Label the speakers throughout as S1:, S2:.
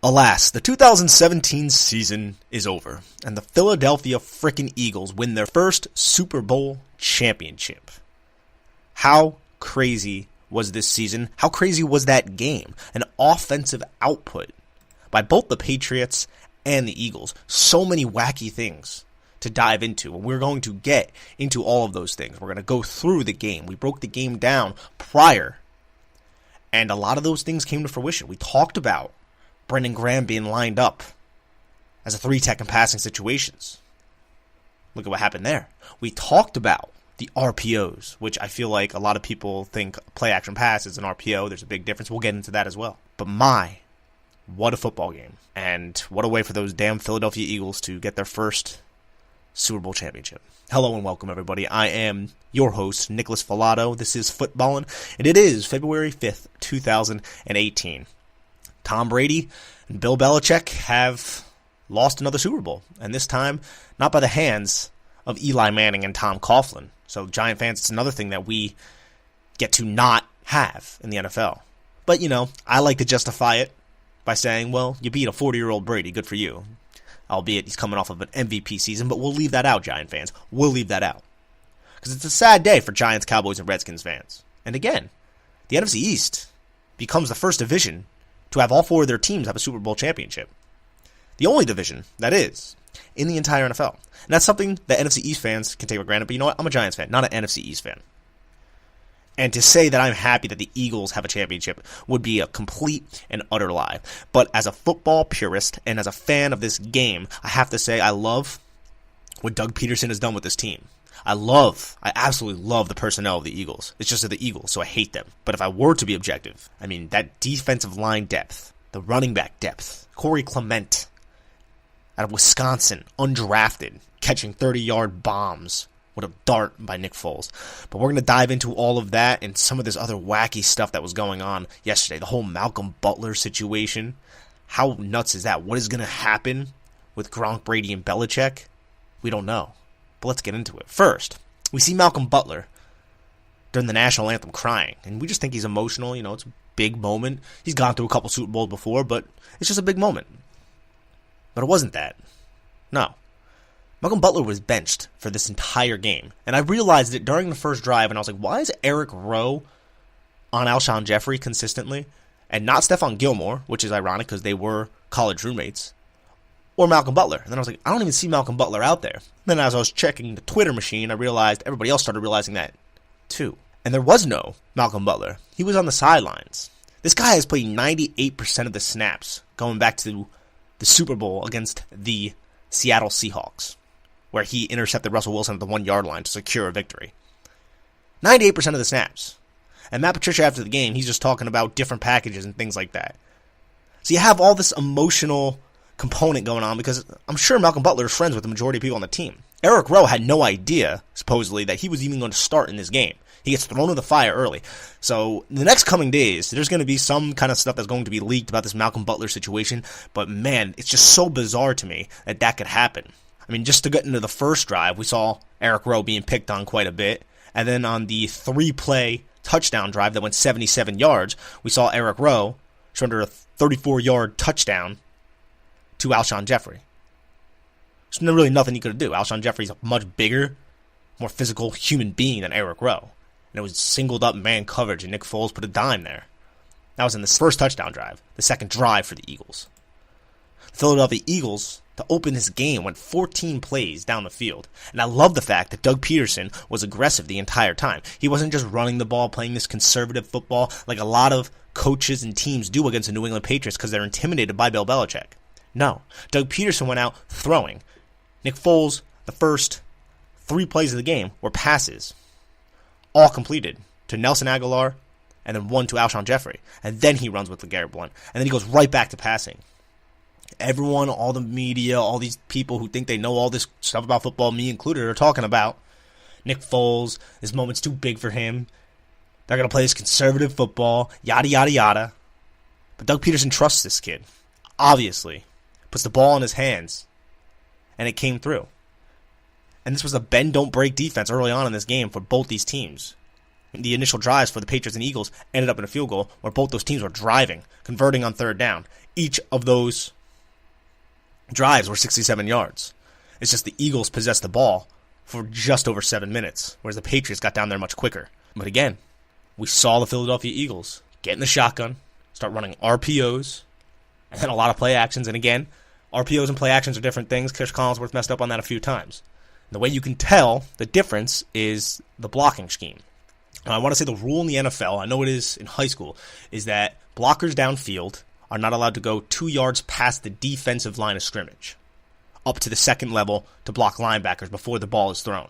S1: Alas, the 2017 season is over, and the Philadelphia frickin' Eagles win their first Super Bowl championship. How crazy was this season? How crazy was that game? An offensive output by both the Patriots and the Eagles. So many wacky things to dive into, and we're going to get into all of those things. We're going to go through the game. We broke the game down prior, and a lot of those things came to fruition. We talked about Brendan Graham being lined up as a three-tech in passing situations. Look at what happened there. We talked about the RPOs, which I feel like a lot of people think play-action pass is an RPO. There's a big difference. We'll get into that as well. But what a football game. And what a way for those damn Philadelphia Eagles to get their first Super Bowl championship. Hello and welcome, everybody. I am your host, Nicholas Filato. This is Footballin', and it is February 5th, 2018. Tom Brady and Bill Belichick have lost another Super Bowl, and this time not by the hands of Eli Manning and Tom Coughlin. So Giant fans, it's another thing that we get to not have in the NFL. But, I like to justify it by saying, well, you beat a 40-year-old Brady, good for you. Albeit he's coming off of an MVP season, but we'll leave that out, Giant fans. We'll leave that out. Because it's a sad day for Giants, Cowboys, and Redskins fans. And again, the NFC East becomes the first division to have all four of their teams have a Super Bowl championship. The only division, that is, in the entire NFL. And that's something that NFC East fans can take for granted, but you know what? I'm a Giants fan, not an NFC East fan. And to say that I'm happy that the Eagles have a championship would be a complete and utter lie. But as a football purist and as a fan of this game, I have to say I love what Doug Peterson has done with this team. I absolutely love the personnel of the Eagles. It's just the Eagles, so I hate them. But if I were to be objective, that defensive line depth, the running back depth, Corey Clement out of Wisconsin, undrafted, catching 30-yard bombs with a dart by Nick Foles. But we're going to dive into all of that and some of this other wacky stuff that was going on yesterday. The whole Malcolm Butler situation. How nuts is that? What is going to happen with Gronk, Brady, and Belichick? We don't know. But let's get into it. First, we see Malcolm Butler during the national anthem crying. And we just think he's emotional. It's a big moment. He's gone through a couple Super Bowls before, but it's just a big moment. But it wasn't that. No. Malcolm Butler was benched for this entire game. And I realized it during the first drive, and I was like, why is Eric Rowe on Alshon Jeffrey consistently? And not Stephon Gilmore, which is ironic because they were college roommates. Or Malcolm Butler. And then I was like, I don't even see Malcolm Butler out there. Then as I was checking the Twitter machine, I realized everybody else started realizing that too. And there was no Malcolm Butler. He was on the sidelines. This guy has played 98% of the snaps going back to the Super Bowl against the Seattle Seahawks, where he intercepted Russell Wilson at the 1-yard line to secure a victory. 98% of the snaps. And Matt Patricia, after the game, he's just talking about different packages and things like that. So you have all this emotional component going on because I'm sure Malcolm Butler is friends with the majority of people on the team. Eric Rowe had no idea, supposedly, that he was even going to start in this game. He gets thrown to the fire early. So the next coming days, there's going to be some kind of stuff that's going to be leaked about this Malcolm Butler situation. But man, it's just so bizarre to me that could happen. Just to get into the first drive, we saw Eric Rowe being picked on quite a bit. And then on the 3-play touchdown drive that went 77 yards, we saw Eric Rowe surrender a 34-yard touchdown to Alshon Jeffrey. There's really nothing he could do. Alshon Jeffrey's a much bigger, more physical human being than Eric Rowe. And it was singled up man coverage, and Nick Foles put a dime there. That was in the first touchdown drive, the second drive for the Eagles. The Philadelphia Eagles, to open this game, went 14 plays down the field. And I love the fact that Doug Peterson was aggressive the entire time. He wasn't just running the ball, playing this conservative football like a lot of coaches and teams do against the New England Patriots because they're intimidated by Bill Belichick. No. Doug Peterson went out throwing. Nick Foles, the first 3 plays of the game were passes, all completed to Nelson Aguilar and then one to Alshon Jeffrey. And then he runs with LeGarrette Blount. And then he goes right back to passing. Everyone, all the media, all these people who think they know all this stuff about football, me included, are talking about Nick Foles. This moment's too big for him. They're going to play this conservative football, yada, yada, yada. But Doug Peterson trusts this kid, obviously. Puts the ball in his hands, and it came through. And this was a bend-don't-break defense early on in this game for both these teams. The initial drives for the Patriots and Eagles ended up in a field goal where both those teams were driving, converting on third down. Each of those drives were 67 yards. It's just the Eagles possessed the ball for just over 7 minutes, whereas the Patriots got down there much quicker. But again, we saw the Philadelphia Eagles get in the shotgun, start running RPOs, and then a lot of play actions. And again, RPOs and play actions are different things. Chris Collinsworth messed up on that a few times. And the way you can tell the difference is the blocking scheme. Now, I want to say the rule in the NFL, I know it is in high school, is that blockers downfield are not allowed to go 2 yards past the defensive line of scrimmage, up to the second level to block linebackers before the ball is thrown.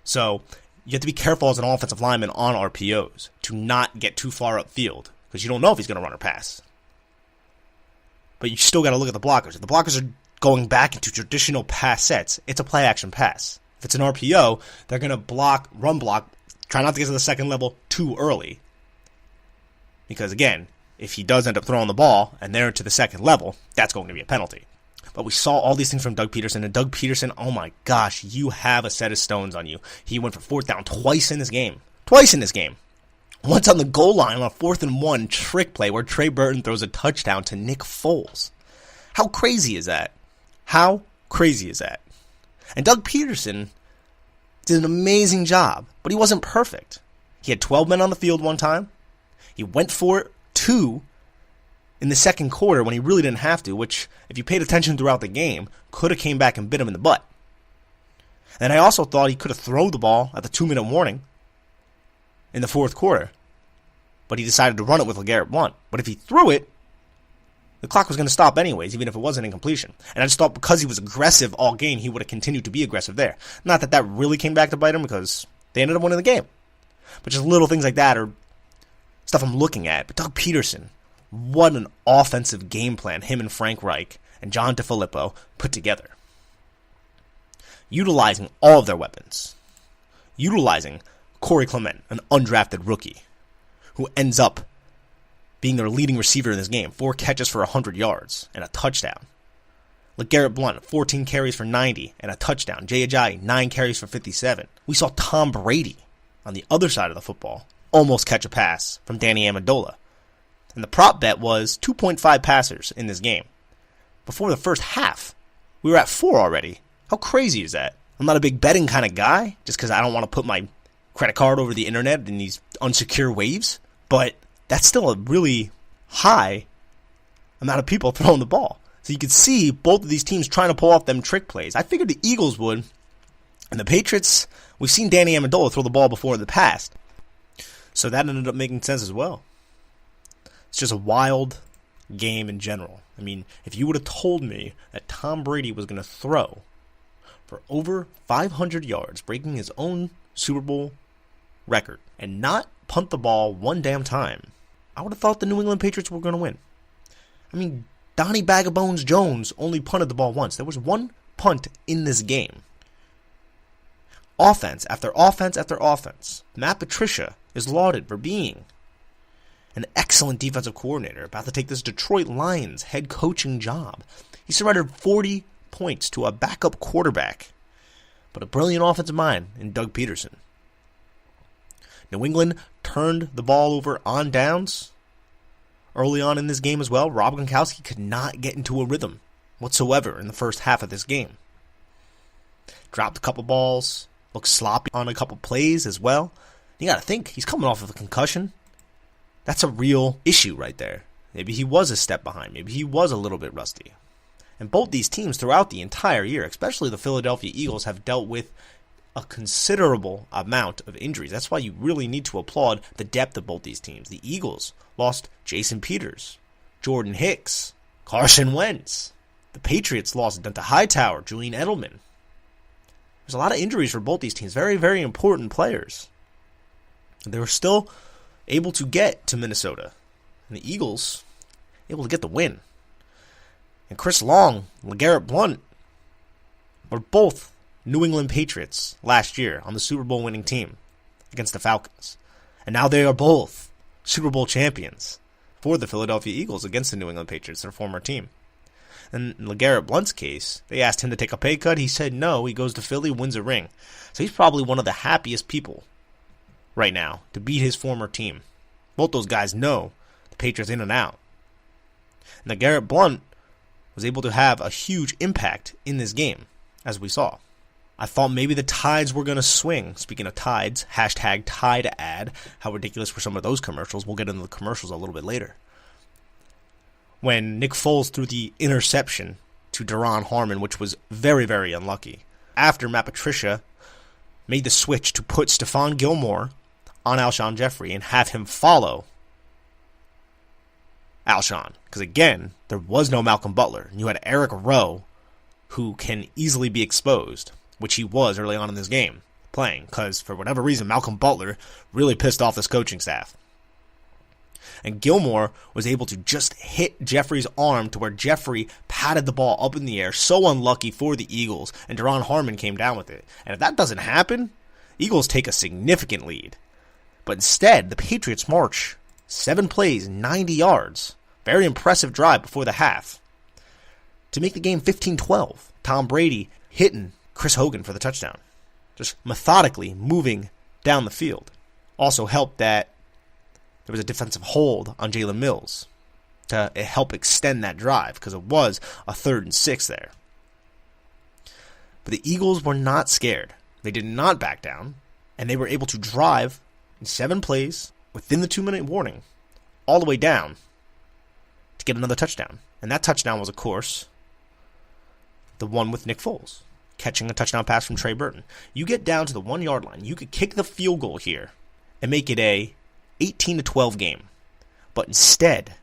S1: So you have to be careful as an offensive lineman on RPOs to not get too far upfield because you don't know if he's going to run or pass. But you still got to look at the blockers. If the blockers are going back into traditional pass sets, it's a play action pass. If it's an RPO, they're going to run block, try not to get to the second level too early. Because again, if he does end up throwing the ball and they're to the second level, that's going to be a penalty. But we saw all these things from Doug Pederson, and Doug Pederson, oh my gosh, you have a set of stones on you. He went for fourth down twice in this game. Once on the goal line on a 4th and 1 trick play where Trey Burton throws a touchdown to Nick Foles. How crazy is that? And Doug Pederson did an amazing job, but he wasn't perfect. He had 12 men on the field one time. He went for it 2 in the second quarter when he really didn't have to, which, if you paid attention throughout the game, could have came back and bit him in the butt. And I also thought he could have thrown the ball at the 2-minute warning in the fourth quarter, but he decided to run it with LeGarrette Blount. But if he threw it, the clock was going to stop anyways, even if it wasn't incompletion. And I just thought because he was aggressive all game, he would have continued to be aggressive there. Not that that really came back to bite him because they ended up winning the game. But just little things like that are stuff I'm looking at. But Doug Pederson, what an offensive game plan him and Frank Reich and John DeFilippo put together. Utilizing all of their weapons. Utilizing Corey Clement, an undrafted rookie, who ends up being their leading receiver in this game. 4 catches for 100 yards and a touchdown. LeGarrette Blount, 14 carries for 90 and a touchdown. Jay Ajayi, 9 carries for 57. We saw Tom Brady on the other side of the football almost catch a pass from Danny Amendola. And the prop bet was 2.5 passers in this game. Before the first half, we were at 4 already. How crazy is that? I'm not a big betting kind of guy, just because I don't want to put my credit card over the internet in these unsecure waves, but that's still a really high amount of people throwing the ball. So you could see both of these teams trying to pull off them trick plays. I figured the Eagles would, and the Patriots, we've seen Danny Amendola throw the ball before in the past, so that ended up making sense as well. It's just a wild game in general. I mean, if you would have told me that Tom Brady was going to throw for over 500 yards, breaking his own Super Bowl record, and not punt the ball one damn time, I would have thought the New England Patriots were going to win. I mean, Donnie Bag of Bones Jones only punted the ball once. There was one punt in this game. Offense after offense after offense. Matt Patricia is lauded for being an excellent defensive coordinator about to take this Detroit Lions head coaching job. He surrendered 40 points to a backup quarterback, but a brilliant offensive mind in Doug Pederson. New England turned the ball over on downs early on in this game as well. Rob Gronkowski could not get into a rhythm whatsoever in the first half of this game. Dropped a couple balls, looked sloppy on a couple plays as well. You got to think, he's coming off of a concussion. That's a real issue right there. Maybe he was a step behind. Maybe he was a little bit rusty. And both these teams throughout the entire year, especially the Philadelphia Eagles, have dealt with a considerable amount of injuries. That's why you really need to applaud the depth of both these teams. The Eagles lost Jason Peters, Jordan Hicks, Carson Wentz. The Patriots lost Donta Hightower, Julian Edelman. There's a lot of injuries for both these teams. Very, very important players. They were still able to get to Minnesota. And the Eagles able to get the win. And Chris Long, LeGarrette Blount were both New England Patriots last year on the Super Bowl winning team against the Falcons. And now they are both Super Bowl champions for the Philadelphia Eagles against the New England Patriots, their former team. And in LeGarrette Blount's case, they asked him to take a pay cut. He said no. He goes to Philly, wins a ring. So he's probably one of the happiest people right now to beat his former team. Both those guys know the Patriots in and out. And Garrett Blount was able to have a huge impact in this game, as we saw. I thought maybe the tides were going to swing. Speaking of tides, hashtag tide ad. How ridiculous were some of those commercials? We'll get into the commercials a little bit later. When Nick Foles threw the interception to Daron Harmon, which was very, very unlucky. After Matt Patricia made the switch to put Stephon Gilmore on Alshon Jeffrey and have him follow Alshon. Because again, there was no Malcolm Butler. You had Eric Rowe, who can easily be exposed, which he was early on in this game playing. Because for whatever reason, Malcolm Butler really pissed off this coaching staff. And Gilmore was able to just hit Jeffrey's arm to where Jeffrey patted the ball up in the air. So unlucky for the Eagles. And Daron Harmon came down with it. And if that doesn't happen, Eagles take a significant lead. But instead, the Patriots march 7 plays, 90 yards. Very impressive drive before the half. To make the game 15-12. Tom Brady hitting Chris Hogan for the touchdown. Just methodically moving down the field. Also helped that there was a defensive hold on Jalen Mills to help extend that drive because it was a 3rd and 6 there. But the Eagles were not scared. They did not back down, and they were able to drive in 7 plays within the 2-minute warning all the way down to get another touchdown. And that touchdown was, of course, the one with Nick Foles catching a touchdown pass from Trey Burton. You get down to the 1-yard line. You could kick the field goal here and make it a 18-12 game. But instead,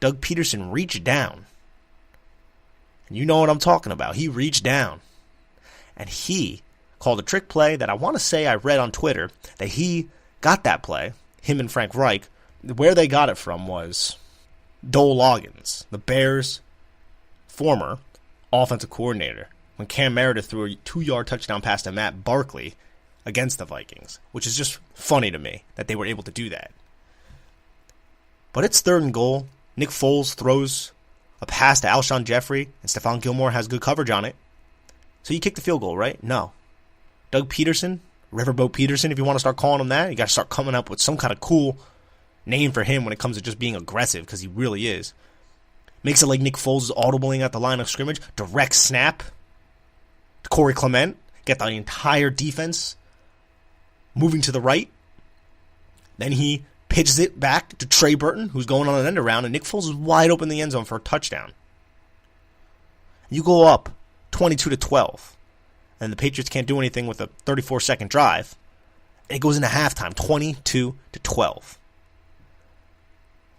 S1: Doug Peterson reached down. And you know what I'm talking about. He reached down. And he called a trick play that I want to say I read on Twitter that he got that play, him and Frank Reich. Where they got it from was Dole Loggins, the Bears' former offensive coordinator, when Cam Meredith threw a 2-yard touchdown pass to Matt Barkley against the Vikings, which is just funny to me that they were able to do that. But it's 3rd and goal. Nick Foles throws a pass to Alshon Jeffrey, and Stephon Gilmore has good coverage on it. So you kick the field goal, right? No. Doug Peterson, Riverboat Peterson, if you want to start calling him that, you got to start coming up with some kind of cool name for him when it comes to just being aggressive, because he really is. Makes it like Nick Foles is audibling at the line of scrimmage. Direct snap to Corey Clement. Get the entire defense moving to the right. Then he pitches it back to Trey Burton, who's going on an end around, and Nick Foles is wide open in the end zone for a touchdown. You go up 22-12, and the Patriots can't do anything with a 34-second drive. And it goes into halftime, 22-12.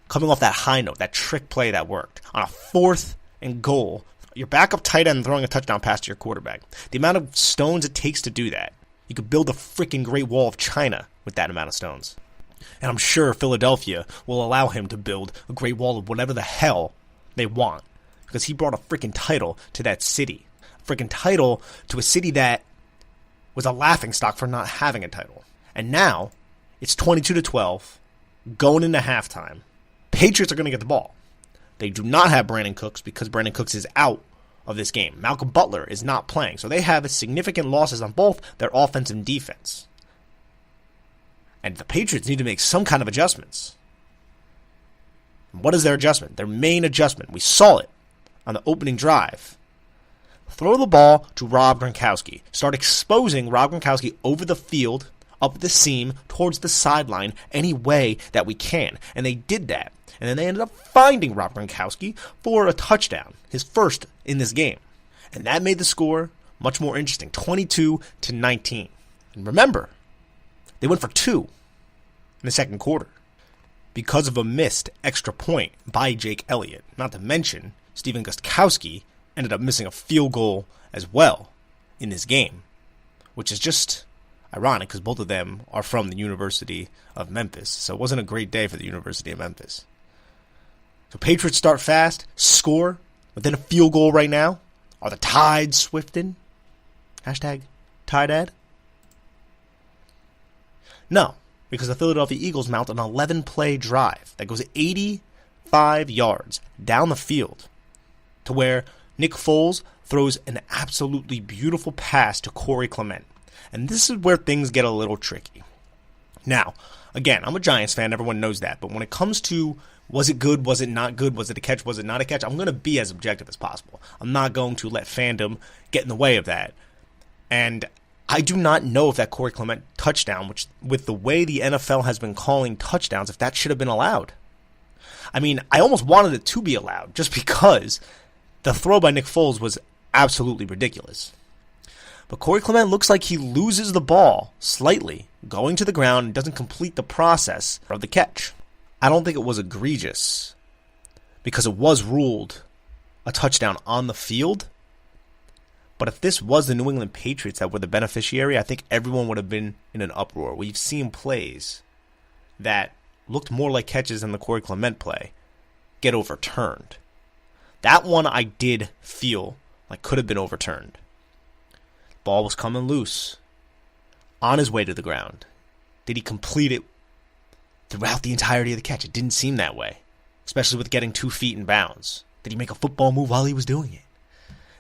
S1: Coming off that high note, that trick play that worked, on a 4th and goal, your backup tight end throwing a touchdown pass to your quarterback. The amount of stones it takes to do that. You could build a freaking Great Wall of China with that amount of stones. And I'm sure Philadelphia will allow him to build a Great Wall of whatever the hell they want. Because he brought a freaking title to that city. A freaking title to a city that was a laughingstock for not having a title. And now, it's 22-12, going into halftime. Patriots are going to get the ball. They do not have Brandon Cooks because Brandon Cooks is out of this game. Malcolm Butler is not playing. So they have significant losses on both their offense and defense. And the Patriots need to make some kind of adjustments. What is their adjustment? Their main adjustment. We saw it on the opening drive. Throw the ball to Rob Gronkowski. Start exposing Rob Gronkowski over the field, up the seam, towards the sideline, any way that we can. And they did that. And then they ended up finding Rob Gronkowski for a touchdown, his first in this game. And that made the score much more interesting, 22-19. And remember, they went for 2 in the second quarter because of a missed extra point by Jake Elliott. Not to mention, Steven Gostkowski ended up missing a field goal as well in this game, which is just ironic because both of them are from the University of Memphis. So it wasn't a great day for the University of Memphis. So Patriots start fast, score, within a field goal right now. Are the Tides swifting? Hashtag Tidead? No, because the Philadelphia Eagles mount an 11-play drive that goes 85 yards down the field to where Nick Foles throws an absolutely beautiful pass to Corey Clement. And this is where things get a little tricky. Now, again, I'm a Giants fan. Everyone knows that. But when it comes to was it good, was it not good, was it a catch, was it not a catch, I'm going to be as objective as possible. I'm not going to let fandom get in the way of that. And I do not know if that Corey Clement touchdown, which with the way the NFL has been calling touchdowns, if that should have been allowed. I mean, I almost wanted it to be allowed just because the throw by Nick Foles was absolutely ridiculous. But Corey Clement looks like he loses the ball slightly, going to the ground, and doesn't complete the process of the catch. I don't think it was egregious because it was ruled a touchdown on the field. But if this was the New England Patriots that were the beneficiary, I think everyone would have been in an uproar. We've seen plays that looked more like catches than the Corey Clement play get overturned. That one I did feel like could have been overturned. Ball was coming loose on his way to the ground. Did he complete it throughout the entirety of the catch? It didn't seem that way, especially with getting 2 feet in bounds. Did he make a football move while he was doing it?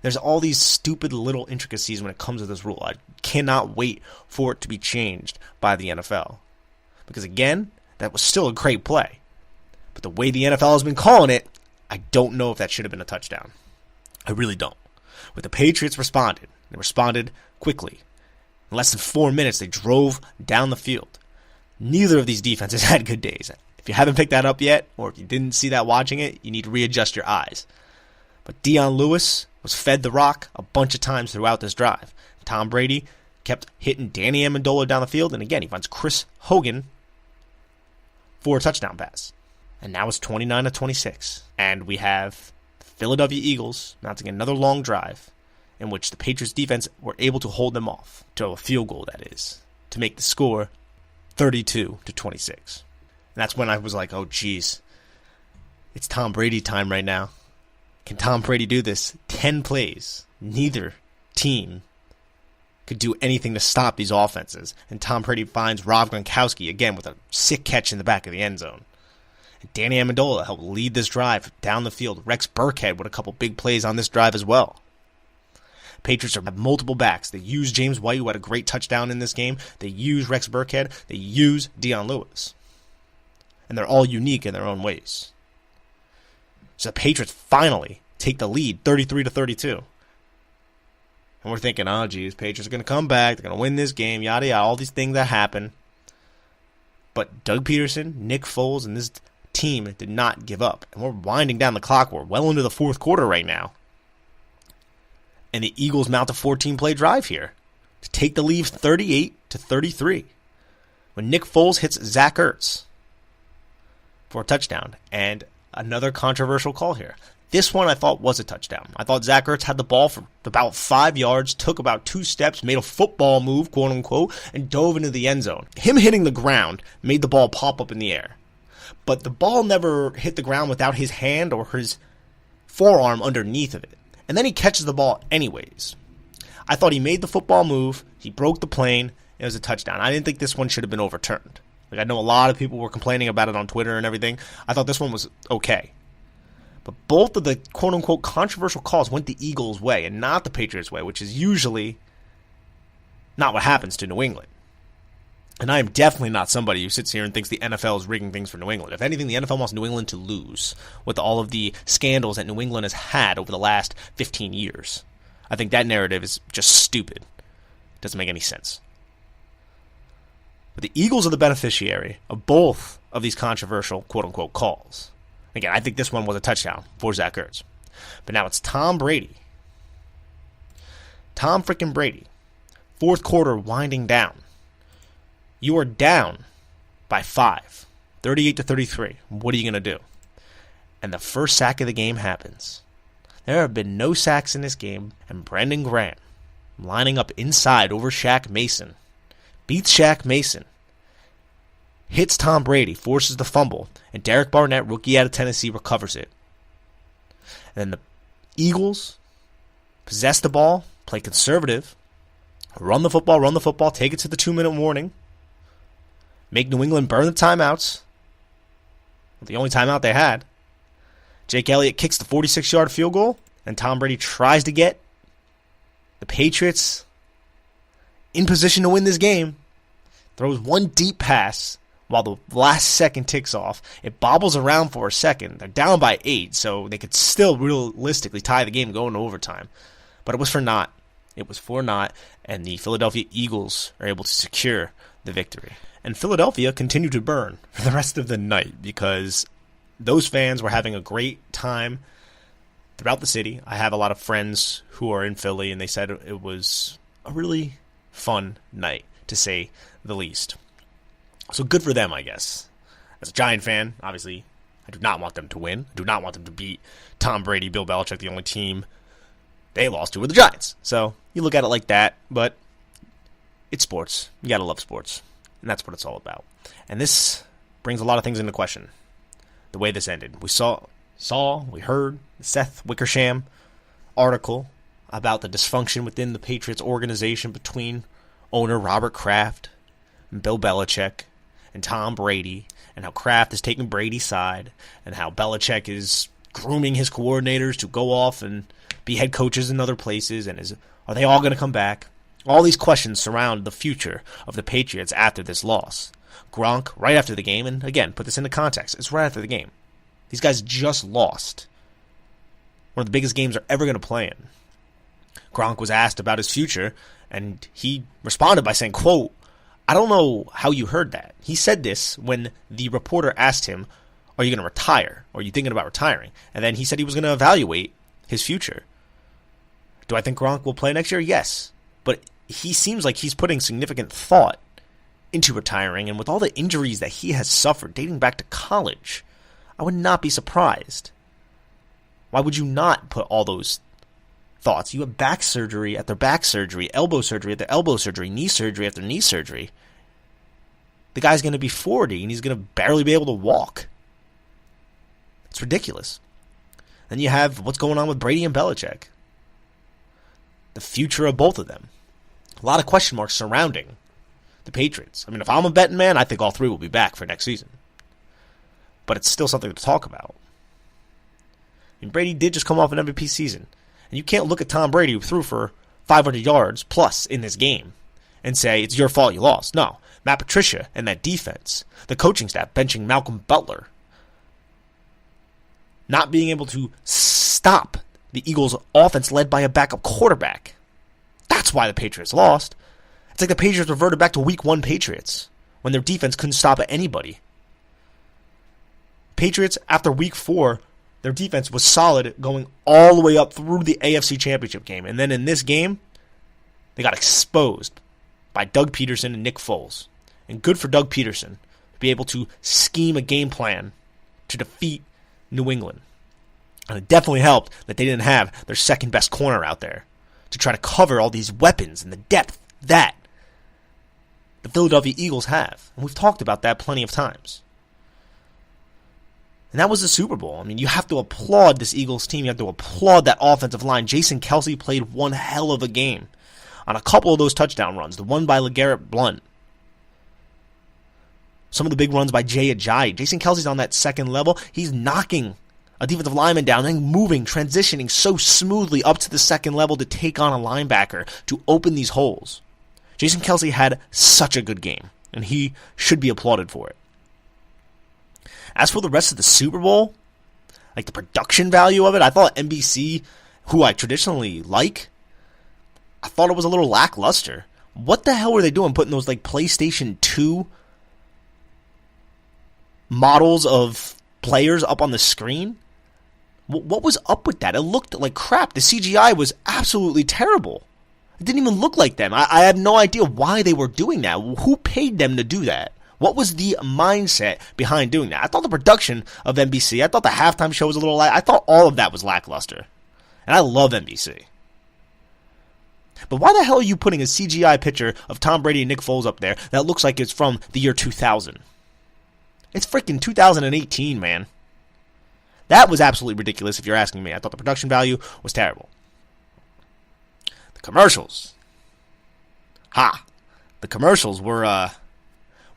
S1: There's all these stupid little intricacies when it comes to this rule. I cannot wait for it to be changed by the NFL. Because again, that was still a great play. But the way the NFL has been calling it, I don't know if that should have been a touchdown. I really don't. But the Patriots responded. They responded quickly. In less than 4 minutes, they drove down the field. Neither of these defenses had good days. If you haven't picked that up yet, or if you didn't see that watching it, you need to readjust your eyes. But Dion Lewis was fed the rock a bunch of times throughout this drive. Tom Brady kept hitting Danny Amendola down the field, and again, he finds Chris Hogan for a touchdown pass. And now it's 29-26. And we have the Philadelphia Eagles mounting another long drive in which the Patriots defense were able to hold them off to a field goal, that is, to make the score 32-26. And that's when I was like, oh, geez, it's Tom Brady time right now. Can Tom Brady do this? 10 plays. Neither team could do anything to stop these offenses. And Tom Brady finds Rob Gronkowski again with a sick catch in the back of the end zone. And Danny Amendola helped lead this drive down the field. Rex Burkhead with a couple big plays on this drive as well. Patriots have multiple backs. They use James White, who had a great touchdown in this game. They use Rex Burkhead. They use Dion Lewis. And they're all unique in their own ways. So the Patriots finally take the lead 33-32. And we're thinking, oh, geez, Patriots are going to come back. They're going to win this game, yada, yada, all these things that happen. But Doug Peterson, Nick Foles, and this team did not give up. And we're winding down the clock. We're well into the fourth quarter right now. And the Eagles mount a 14-play drive here to take the lead 38-33 when Nick Foles hits Zach Ertz for a touchdown. And another controversial call here. This one I thought was a touchdown. I thought Zach Ertz had the ball for about 5 yards, took about 2 steps, made a football move, quote unquote, and dove into the end zone. Him hitting the ground made the ball pop up in the air. But the ball never hit the ground without his hand or his forearm underneath of it. And then he catches the ball anyways. I thought he made the football move, he broke the plane, it was a touchdown. I didn't think this one should have been overturned. Like, I know a lot of people were complaining about it on Twitter and everything. I thought this one was okay. But both of the quote-unquote controversial calls went the Eagles' way and not the Patriots' way, which is usually not what happens to New England. And I am definitely not somebody who sits here and thinks the NFL is rigging things for New England. If anything, the NFL wants New England to lose with all of the scandals that New England has had over the last 15 years. I think that narrative is just stupid. It doesn't make any sense. But the Eagles are the beneficiary of both of these controversial quote-unquote calls. Again, I think this one was a touchdown for Zach Ertz. But now it's Tom Brady. Tom freaking Brady. Fourth quarter winding down. You are down by 5. 38-33. What are you going to do? And the first sack of the game happens. There have been no sacks in this game, and Brendan Graham, lining up inside over Shaq Mason, beats Shaq Mason, hits Tom Brady, forces the fumble, and Derek Barnett, rookie out of Tennessee, recovers it. And then the Eagles possess the ball, play conservative, run the football, take it to the 2-minute warning, make New England burn the timeouts, the only timeout they had. Jake Elliott kicks the 46-yard field goal, and Tom Brady tries to get the Patriots in position to win this game throws one deep pass while the last second ticks off. It bobbles around for a second. They're down by 8, so they could still realistically tie the game going to overtime. But it was for naught. It was for naught, and the Philadelphia Eagles are able to secure the victory. And Philadelphia continued to burn for the rest of the night because those fans were having a great time throughout the city. I have a lot of friends who are in Philly, and they said it was a really fun night, to say the least. So good for them, I guess. As a Giant fan, obviously, I do not want them to win. I do not want them to beat Tom Brady, Bill Belichick, the only team they lost to were the Giants. So you look at it like that, but it's sports. You got to love sports, and that's what it's all about. And this brings a lot of things into question. The way this ended. We heard the Seth Wickersham article about the dysfunction within the Patriots organization between owner Robert Kraft and Bill Belichick and Tom Brady, and how Kraft is taking Brady's side, and how Belichick is grooming his coordinators to go off and be head coaches in other places, and are they all going to come back? All these questions surround the future of the Patriots after this loss. Gronk, right after the game, and again, put this into context, it's right after the game. These guys just lost one of the biggest games they're ever going to play in. Gronk was asked about his future, and he responded by saying, quote, "I don't know how you heard that." He said this when the reporter asked him, "Are you going to retire? Or are you thinking about retiring?" And then he said he was going to evaluate his future. Do I think Gronk will play next year? Yes. But he seems like he's putting significant thought into retiring, and with all the injuries that he has suffered dating back to college, I would not be surprised. Why would you not put all those thoughts? You have back surgery after back surgery, elbow surgery after elbow surgery, knee surgery after knee surgery. The guy's going to be 40, and he's going to barely be able to walk. It's ridiculous. Then you have what's going on with Brady and Belichick. The future of both of them. A lot of question marks surrounding the Patriots. I mean, if I'm a betting man, I think all three will be back for next season. But it's still something to talk about. I mean, Brady did just come off an MVP season. And you can't look at Tom Brady, who threw for 500 yards plus in this game, and say it's your fault you lost. No. Matt Patricia and that defense, the coaching staff benching Malcolm Butler, not being able to stop the Eagles' offense led by a backup quarterback. That's why the Patriots lost. It's like the Patriots reverted back to Week 1 Patriots when their defense couldn't stop anybody. Patriots, after Week 4, their defense was solid going all the way up through the AFC Championship game. And then in this game, they got exposed by Doug Peterson and Nick Foles. And good for Doug Peterson to be able to scheme a game plan to defeat New England. And it definitely helped that they didn't have their second best corner out there to try to cover all these weapons and the depth that the Philadelphia Eagles have. And we've talked about that plenty of times. And that was the Super Bowl. I mean, you have to applaud this Eagles team. You have to applaud that offensive line. Jason Kelce played one hell of a game on a couple of those touchdown runs. The one by LeGarrette Blount. Some of the big runs by Jay Ajayi. Jason Kelce's on that second level. He's knocking a defensive lineman down, then moving, transitioning so smoothly up to the second level to take on a linebacker to open these holes. Jason Kelce had such a good game, and he should be applauded for it. As for the rest of the Super Bowl, like the production value of it, I thought NBC, who I traditionally like, I thought it was a little lackluster. What the hell were they doing putting those like PlayStation 2 models of players up on the screen? What was up with that? It looked like crap. The CGI was absolutely terrible. It didn't even look like them. I have no idea why they were doing that. Who paid them to do that? What was the mindset behind doing that? I thought the production of NBC, I thought the halftime show was a little I thought all of that was lackluster. And I love NBC. But why the hell are you putting a CGI picture of Tom Brady and Nick Foles up there that looks like it's from the year 2000? It's freaking 2018, man. That was absolutely ridiculous if you're asking me. I thought the production value was terrible. The commercials. The commercials were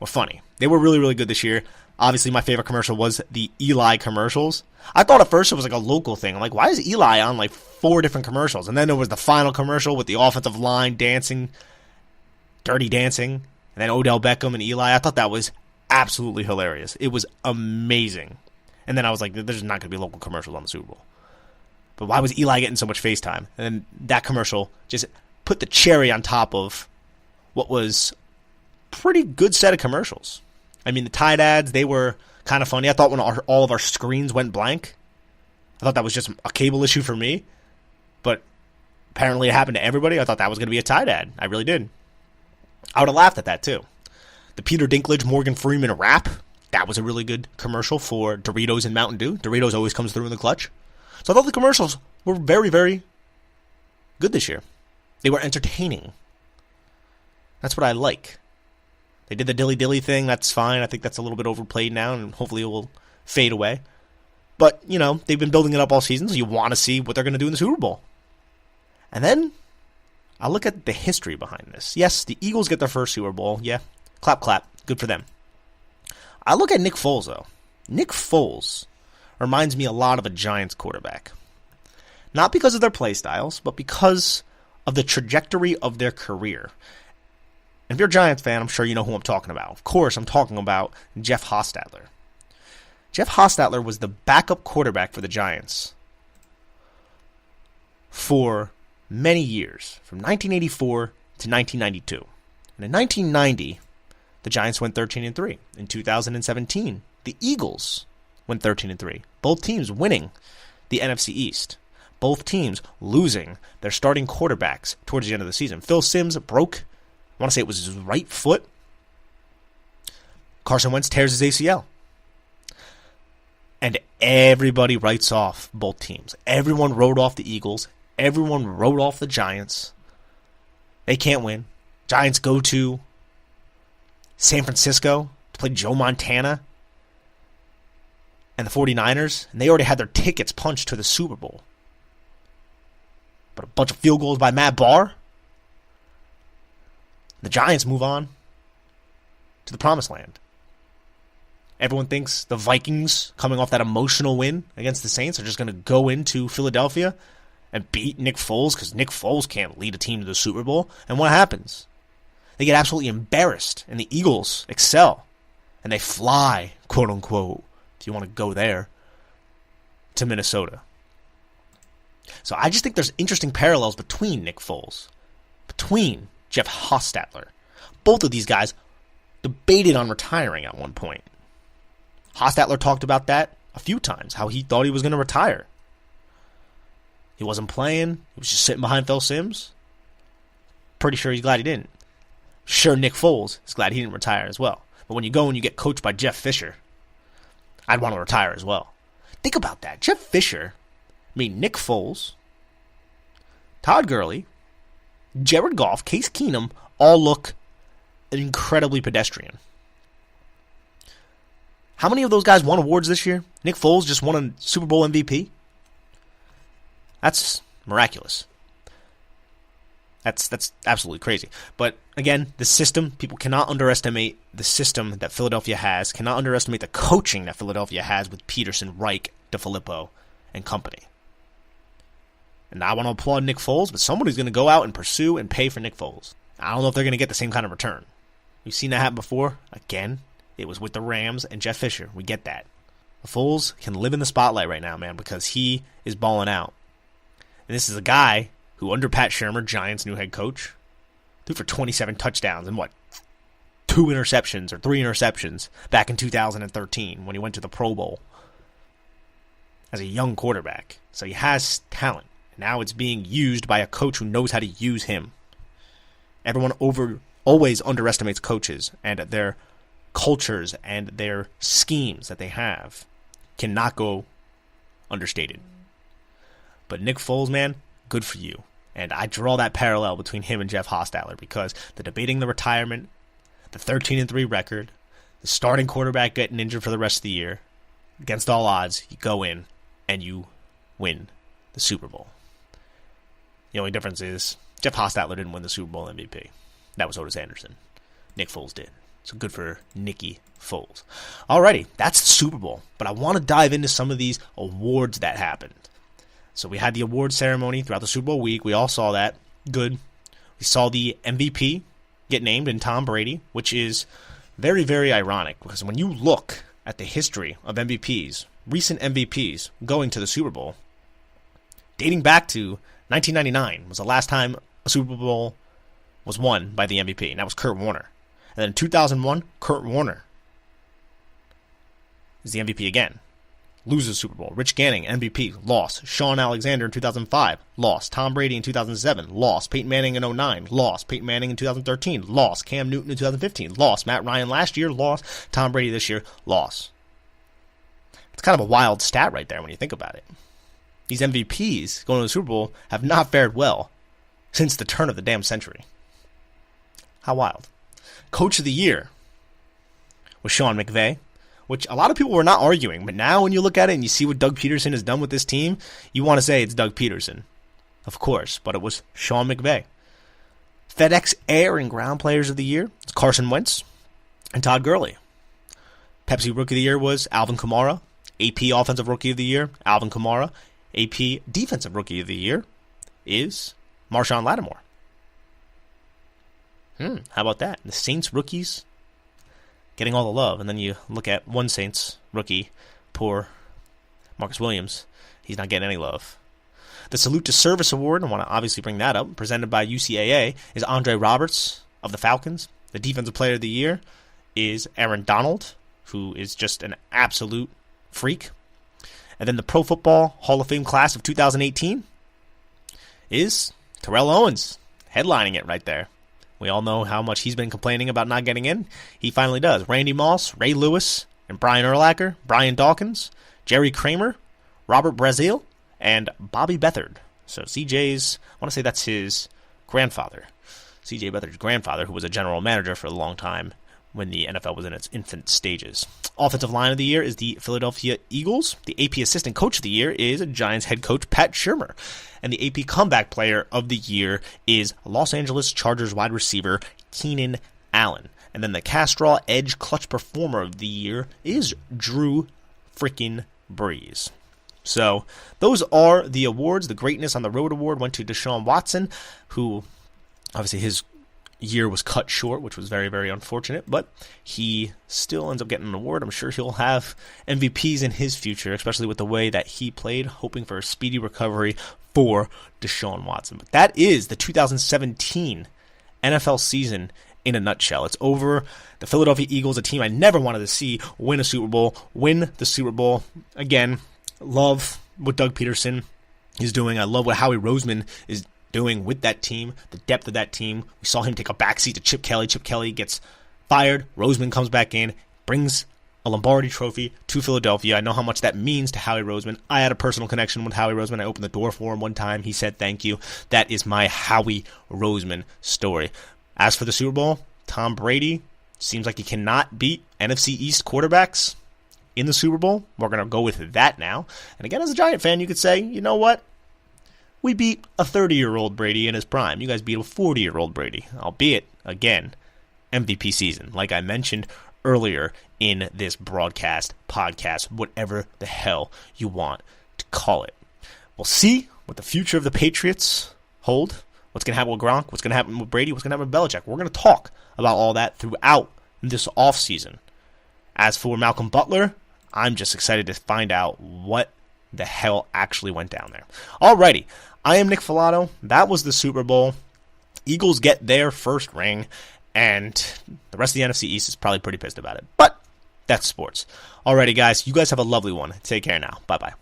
S1: funny. They were really, really good this year. Obviously, my favorite commercial was the Eli commercials. I thought at first it was like a local thing. I'm like, why is Eli on like 4 different commercials? And then there was the final commercial with the offensive line dancing, dirty dancing. And then Odell Beckham and Eli, I thought that was absolutely hilarious. It was amazing. And then I was like, there's not going to be local commercials on the Super Bowl. But why was Eli getting so much FaceTime? And then that commercial just put the cherry on top of what was a pretty good set of commercials. I mean, the Tide ads, they were kind of funny. I thought when all of our screens went blank, I thought that was just a cable issue for me. But apparently it happened to everybody. I thought that was going to be a Tide ad. I really did. I would have laughed at that too. The Peter Dinklage, Morgan Freeman rap, that was a really good commercial for Doritos and Mountain Dew. Doritos always comes through in the clutch. So I thought the commercials were very, very good this year. They were entertaining. That's what I like. They did the dilly dilly thing. That's fine. I think that's a little bit overplayed now, and hopefully it will fade away. But, you know, they've been building it up all season, so you want to see what they're going to do in the Super Bowl. And then I look at the history behind this. Yes, the Eagles get their first Super Bowl. Yeah, clap, clap. Good for them. I look at Nick Foles, though. Nick Foles reminds me a lot of a Giants quarterback. Not because of their play styles, but because of the trajectory of their career. And if you're a Giants fan, I'm sure you know who I'm talking about. Of course, I'm talking about Jeff Hostetler. Jeff Hostetler was the backup quarterback for the Giants for many years, from 1984 to 1992. And in 1990, the Giants went 13-3. In 2017, the Eagles went 13-3. Both teams winning the NFC East. Both teams losing their starting quarterbacks towards the end of the season. Phil Simms broke, I want to say it was his right foot. Carson Wentz tears his ACL. And everybody writes off both teams. Everyone wrote off the Eagles. Everyone wrote off the Giants. They can't win. Giants go to San Francisco to play Joe Montana and the 49ers, and they already had their tickets punched to the Super Bowl. But a bunch of field goals by Matt Barr. The Giants move on to the Promised Land. Everyone thinks the Vikings, coming off that emotional win against the Saints, are just going to go into Philadelphia and beat Nick Foles because Nick Foles can't lead a team to the Super Bowl. And what happens? They get absolutely embarrassed, and the Eagles excel. And they fly, quote unquote, if you want to go there, to Minnesota. So I just think there's interesting parallels between Nick Foles, between Jeff Hostetler. Both of these guys debated on retiring at one point. Hostetler talked about that a few times, how he thought he was going to retire. He wasn't playing. He was just sitting behind Phil Simms. Pretty sure he's glad he didn't. Sure, Nick Foles is glad he didn't retire as well. But when you go and you get coached by Jeff Fisher, I'd want to retire as well. Think about that. Jeff Fisher made Nick Foles, Todd Gurley, Jared Goff, Case Keenum all look incredibly pedestrian. How many of those guys won awards this year? Nick Foles just won a Super Bowl MVP? That's miraculous. That's absolutely crazy. But again, the system, people cannot underestimate the system that Philadelphia has, cannot underestimate the coaching that Philadelphia has with Pederson, Reich, DeFilippo, and company. And I want to applaud Nick Foles, but somebody's going to go out and pursue and pay for Nick Foles. I don't know if they're going to get the same kind of return. We've seen that happen before. Again, it was with the Rams and Jeff Fisher. We get that. Foles can live in the spotlight right now, man, because he is balling out. And this is a guy who, under Pat Shurmur, Giants' new head coach, threw for 27 touchdowns and 2 interceptions or 3 interceptions back in 2013 when he went to the Pro Bowl as a young quarterback. So he has talent. Now it's being used by a coach who knows how to use him. Everyone always underestimates coaches and their cultures and their schemes that they have. Cannot go understated. But Nick Foles, man, good for you. And I draw that parallel between him and Jeff Hostetler because the debating the retirement, the 13-3 record, the starting quarterback getting injured for the rest of the year, against all odds, you go in and you win the Super Bowl. The only difference is Jeff Hostetler didn't win the Super Bowl MVP. That was Otis Anderson. Nick Foles did. So good for Nicky Foles. Alrighty, that's the Super Bowl. But I want to dive into some of these awards that happened. So we had the award ceremony throughout the Super Bowl week. We all saw that. Good. We saw the MVP get named in Tom Brady, which is very, very ironic because when you look at the history of MVPs, recent MVPs going to the Super Bowl, dating back to 1999 was the last time a Super Bowl was won by the MVP, and that was Kurt Warner. And then in 2001, Kurt Warner is the MVP again. Loses Super Bowl. Rich Ganning, MVP, lost. Sean Alexander in 2005, lost. Tom Brady in 2007, lost. Peyton Manning in 2009, lost. Peyton Manning in 2013, lost. Cam Newton in 2015, lost. Matt Ryan last year, lost. Tom Brady this year, lost. It's kind of a wild stat right there when you think about it. These MVPs going to the Super Bowl have not fared well since the turn of the damn century. How wild. Coach of the Year was Sean McVay, which a lot of people were not arguing, but now when you look at it and you see what Doug Peterson has done with this team, you want to say it's Doug Peterson. Of course, but it was Sean McVay. FedEx Air and Ground Players of the Year, it's Carson Wentz and Todd Gurley. Pepsi Rookie of the Year was Alvin Kamara. AP Offensive Rookie of the Year, Alvin Kamara. AP Defensive Rookie of the Year is Marshawn Lattimore. How about that? The Saints rookies getting all the love, and then you look at one Saints rookie, poor Marcus Williams. He's not getting any love. The Salute to Service Award, I want to obviously bring that up, presented by UCAA, is Andre Roberts of the Falcons. The Defensive Player of the Year is Aaron Donald, who is just an absolute freak. And then the Pro Football Hall of Fame class of 2018 is Terrell Owens, headlining it right there. We all know how much he's been complaining about not getting in. He finally does. Randy Moss, Ray Lewis, and Brian Urlacher, Brian Dawkins, Jerry Kramer, Robert Brazil, and Bobby Beathard. So CJ's, I want to say that's his grandfather. CJ Beathard's grandfather, who was a general manager for a long time when the NFL was in its infant stages. Offensive Line of the Year is the Philadelphia Eagles. The AP Assistant Coach of the Year is Giants head coach Pat Shurmur. And the AP Comeback Player of the Year is Los Angeles Chargers wide receiver Keenan Allen. And then the Castrol Edge Clutch Performer of the Year is Drew freaking Brees. So those are the awards. The Greatness on the Road Award went to Deshaun Watson, who obviously his year was cut short, which was very, very unfortunate, but he still ends up getting an award. I'm sure he'll have MVPs in his future, especially with the way that he played, hoping for a speedy recovery for Deshaun Watson. But that is the 2017 NFL season in a nutshell. It's over. The Philadelphia Eagles, a team I never wanted to see win a Super Bowl, win the Super Bowl. Again, love what Doug Peterson is doing. I love what Howie Roseman is doing with that team, the depth of that team. We saw him take a backseat to Chip Kelly. Chip Kelly gets fired. Roseman comes back in, brings a Lombardi trophy to Philadelphia. I know how much that means to Howie Roseman. I had a personal connection with Howie Roseman. I opened the door for him one time. He said thank you. That is my Howie Roseman story. As for the Super Bowl, Tom Brady seems like he cannot beat NFC East quarterbacks in the Super Bowl. We're going to go with that now. And again, as a Giant fan, you could say, you know what? We beat a 30-year-old Brady in his prime. You guys beat a 40-year-old Brady. Albeit, again, MVP season. Like I mentioned earlier in this broadcast, podcast, whatever the hell you want to call it. We'll see what the future of the Patriots hold. What's going to happen with Gronk? What's going to happen with Brady? What's going to happen with Belichick? We're going to talk about all that throughout this offseason. As for Malcolm Butler, I'm just excited to find out what the hell actually went down there. Alrighty, I am Nick Filato. That was the Super Bowl. Eagles get their first ring, and the rest of the NFC East is probably pretty pissed about it. But that's sports. Alrighty, guys, you guys have a lovely one. Take care now. Bye-bye.